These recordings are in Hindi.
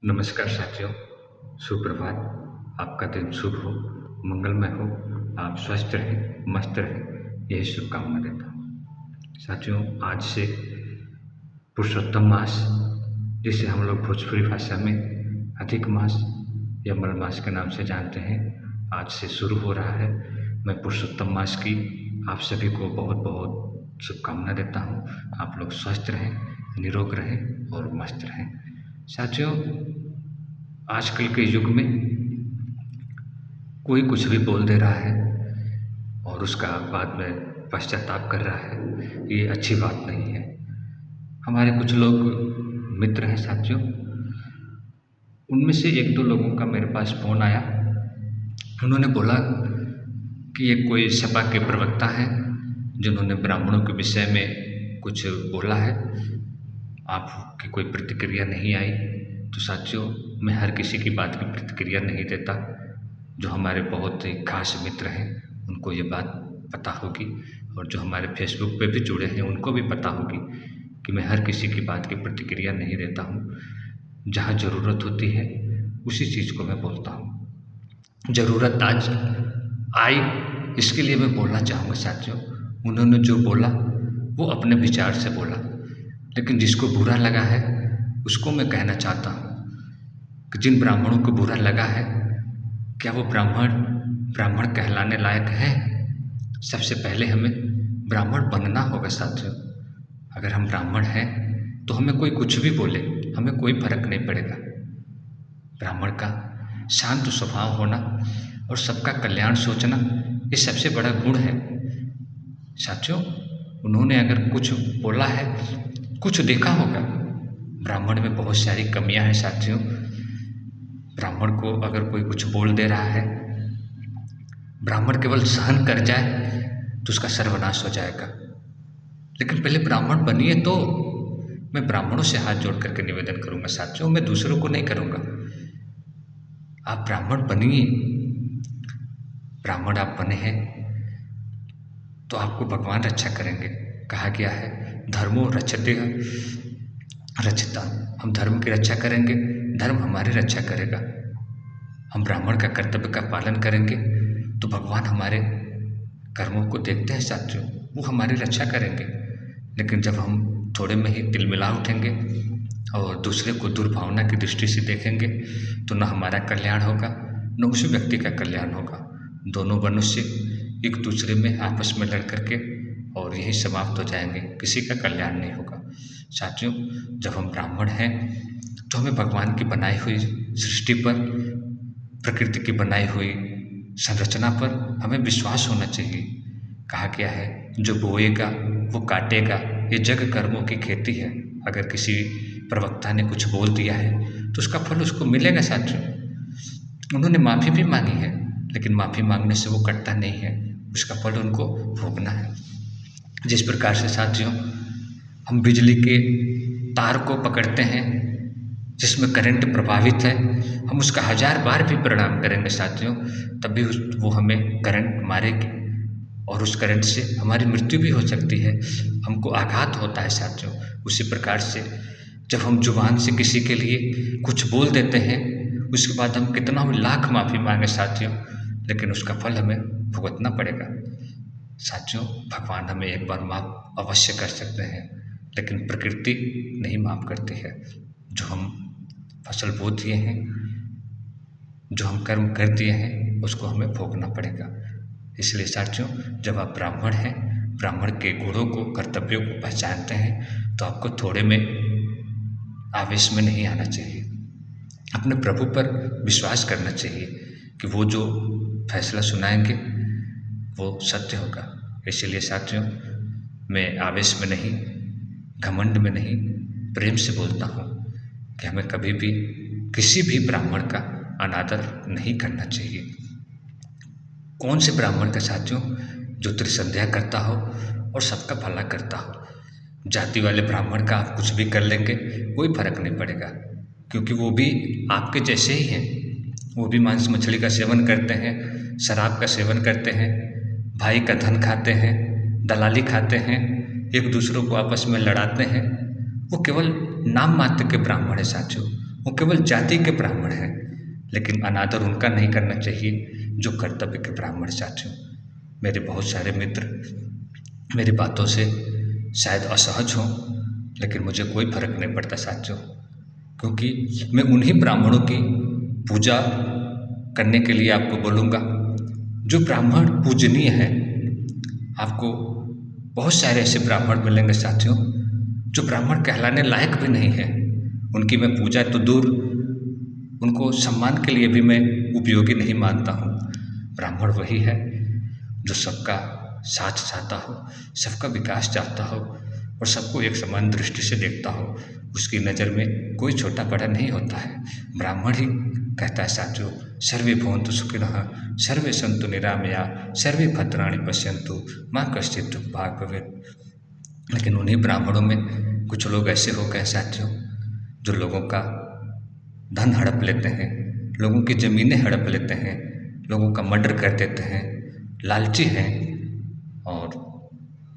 नमस्कार साथियों, सुप्रभात। आपका दिन शुभ हो, मंगलमय हो, आप स्वस्थ रहें, मस्त रहें, यही शुभकामना देता हूँ। साथियों, आज से पुरुषोत्तम मास, जिसे हम लोग भोजपुरी भाषा में अधिक मास या मलमास के नाम से जानते हैं, आज से शुरू हो रहा है। मैं पुरुषोत्तम मास की आप सभी को बहुत बहुत शुभकामना देता हूँ। आप लोग स्वस्थ रहें, निरोग रहें और मस्त रहें। साथियों, आजकल के युग में कोई कुछ भी बोल दे रहा है और उसका बाद में पश्चाताप कर रहा है, ये अच्छी बात नहीं है। हमारे कुछ लोग मित्र हैं साथियों, उनमें से एक दो लोगों का मेरे पास फ़ोन आया। उन्होंने बोला कि ये कोई सपा के प्रवक्ता हैं जिन्होंने ब्राह्मणों के विषय में कुछ बोला है, आपकी कोई प्रतिक्रिया नहीं आई। तो साथियों, मैं हर किसी की बात की प्रतिक्रिया नहीं देता। जो हमारे बहुत ही खास मित्र हैं उनको ये बात पता होगी, और जो हमारे फेसबुक पे भी जुड़े हैं उनको भी पता होगी कि मैं हर किसी की बात की प्रतिक्रिया नहीं देता हूँ। जहाँ ज़रूरत होती है उसी चीज़ को मैं बोलता हूँ। ज़रूरत आज आई, इसके लिए मैं बोलना चाहूँगा साथियों। उन्होंने जो बोला वो अपने विचार से बोला, लेकिन जिसको बुरा लगा है उसको मैं कहना चाहता हूँ कि जिन ब्राह्मणों को बुरा लगा है, क्या वो ब्राह्मण कहलाने लायक है? सबसे पहले हमें ब्राह्मण बनना होगा साथियों। अगर हम ब्राह्मण हैं तो हमें कोई कुछ भी बोले, हमें कोई फर्क नहीं पड़ेगा। ब्राह्मण का शांत स्वभाव होना और सबका कल्याण सोचना, ये सबसे बड़ा गुण है साथियों। उन्होंने अगर कुछ बोला है, कुछ देखा होगा। ब्राह्मण में बहुत सारी कमियां हैं साथियों। ब्राह्मण को अगर कोई कुछ बोल दे रहा है, ब्राह्मण केवल सहन कर जाए तो उसका सर्वनाश हो जाएगा। लेकिन पहले ब्राह्मण बनिए तो। मैं ब्राह्मणों से हाथ जोड़ करके निवेदन करूंगा साथियों, मैं दूसरों को नहीं करूंगा। आप ब्राह्मण बनिए। ब्राह्मण आप बने हैं तो आपको भगवान रक्षा करेंगे। कहा गया है धर्मो रक्षते रक्षता। हम धर्म की रक्षा करेंगे, धर्म हमारी रक्षा करेगा। हम ब्राह्मण का कर्तव्य का पालन करेंगे तो भगवान हमारे कर्मों को देखते हैं साथियों, वो हमारी रक्षा करेंगे। लेकिन जब हम थोड़े में ही तिलमिला उठेंगे और दूसरे को दुर्भावना की दृष्टि से देखेंगे तो न हमारा कल्याण होगा, न उस व्यक्ति का कल्याण होगा। दोनों मनुष्य एक दूसरे में आपस में लड़ करके और यही समाप्त हो जाएंगे, किसी का कल्याण नहीं होगा साथियों। जब हम ब्राह्मण हैं तो हमें भगवान की बनाई हुई सृष्टि पर, प्रकृति की बनाई हुई संरचना पर हमें विश्वास होना चाहिए। कहा गया है जो बोएगा वो काटेगा, ये जग कर्मों की खेती है। अगर किसी प्रवक्ता ने कुछ बोल दिया है तो उसका फल उसको मिलेगा साथियों। उन्होंने माफ़ी भी मांगी है, लेकिन माफ़ी मांगने से वो कटता नहीं है, उसका फल उनको भोगना है। जिस प्रकार से साथियों हम बिजली के तार को पकड़ते हैं जिसमें करंट प्रभावित है, हम उसका 1000 बार भी प्रणाम करेंगे साथियों, तभी वो हमें करंट मारेगी और उस करंट से हमारी मृत्यु भी हो सकती है, हमको आघात होता है साथियों। उसी प्रकार से जब हम जुबान से किसी के लिए कुछ बोल देते हैं, उसके बाद हम कितना भी लाख माफ़ी मांगे साथियों, लेकिन उसका फल हमें भुगतना पड़ेगा साथियों। भगवान हमें एक बार माफ़ अवश्य कर सकते हैं, लेकिन प्रकृति नहीं माफ़ करती है। जो हम फसल बो दिए हैं, जो हम कर्म कर दिए हैं, उसको हमें भोगना पड़ेगा। इसलिए साथियों, जब आप ब्राह्मण हैं, ब्राह्मण के गुणों को, कर्तव्यों को पहचानते हैं, तो आपको थोड़े में आवेश में नहीं आना चाहिए। अपने प्रभु पर विश्वास करना चाहिए कि वो जो फैसला सुनाएंगे वो सत्य होगा। इसलिए साथियों, मैं आवेश में नहीं, घमंड में नहीं, प्रेम से बोलता हूँ कि हमें कभी भी किसी भी ब्राह्मण का अनादर नहीं करना चाहिए। कौन से ब्राह्मण का साथियों जो त्रिसंध्या करता हो और सबका भला करता हो। जाति वाले ब्राह्मण का आप कुछ भी कर लेंगे, कोई फर्क नहीं पड़ेगा, क्योंकि वो भी आपके जैसे ही हैं। वो भी मांस मछली का सेवन करते हैं, शराब का सेवन करते हैं, भाई का धन खाते हैं, दलाली खाते हैं, एक दूसरों को आपस में लड़ाते हैं। वो केवल नाम मात्र के ब्राह्मण है साथियों, वो केवल जाति के ब्राह्मण हैं, लेकिन अनादर उनका नहीं करना चाहिए जो कर्तव्य के ब्राह्मण साथियों। मेरे बहुत सारे मित्र मेरी बातों से शायद असहज हों, लेकिन मुझे कोई फर्क नहीं पड़ता साथियों, क्योंकि मैं उन्हीं ब्राह्मणों की पूजा करने के लिए आपको बोलूँगा जो ब्राह्मण पूजनीय हैं। आपको बहुत सारे ऐसे ब्राह्मण मिलेंगे साथियों जो ब्राह्मण कहलाने लायक भी नहीं है। उनकी मैं पूजा तो दूर, उनको सम्मान के लिए भी मैं उपयोगी नहीं मानता हूँ। ब्राह्मण वही है जो सबका साथ चाहता हो, सबका विकास चाहता हो और सबको एक समान दृष्टि से देखता हो। उसकी नज़र में कोई छोटा बड़ा नहीं होता है। ब्राह्मण ही कहता है साथियों, सर्वे भवन्तु सुखिनः, सर्वे सन्तु निरामया, सर्वे भद्राणि पश्यन्तु, माँ कश्चित् दुःखभाग् भवेत्। लेकिन उन्हीं ब्राह्मणों में कुछ लोग ऐसे हो गए साथियों जो लोगों का धन हड़प लेते हैं, लोगों की ज़मीनें हड़प लेते हैं, लोगों का मर्डर कर देते हैं, लालची हैं और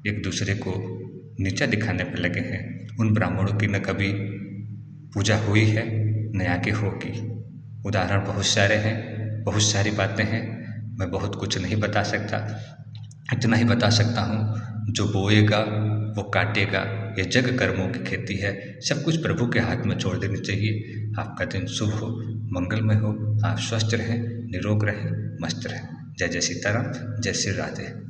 एक दूसरे को नीचा दिखाने पर लगे हैं। उन ब्राह्मणों की न कभी पूजा हुई है न आगे होगी। उदाहरण बहुत सारे हैं, बहुत सारी बातें हैं, मैं बहुत कुछ नहीं बता सकता। इतना ही बता सकता हूँ, जो बोएगा वो काटेगा, ये जग कर्मों की खेती है। सब कुछ प्रभु के हाथ में छोड़ देनी चाहिए। आपका दिन शुभ हो, मंगलमय हो, आप स्वस्थ रहें, निरोग रहें, मस्त रहें। जय जय सीताराम, जय श्री राधे।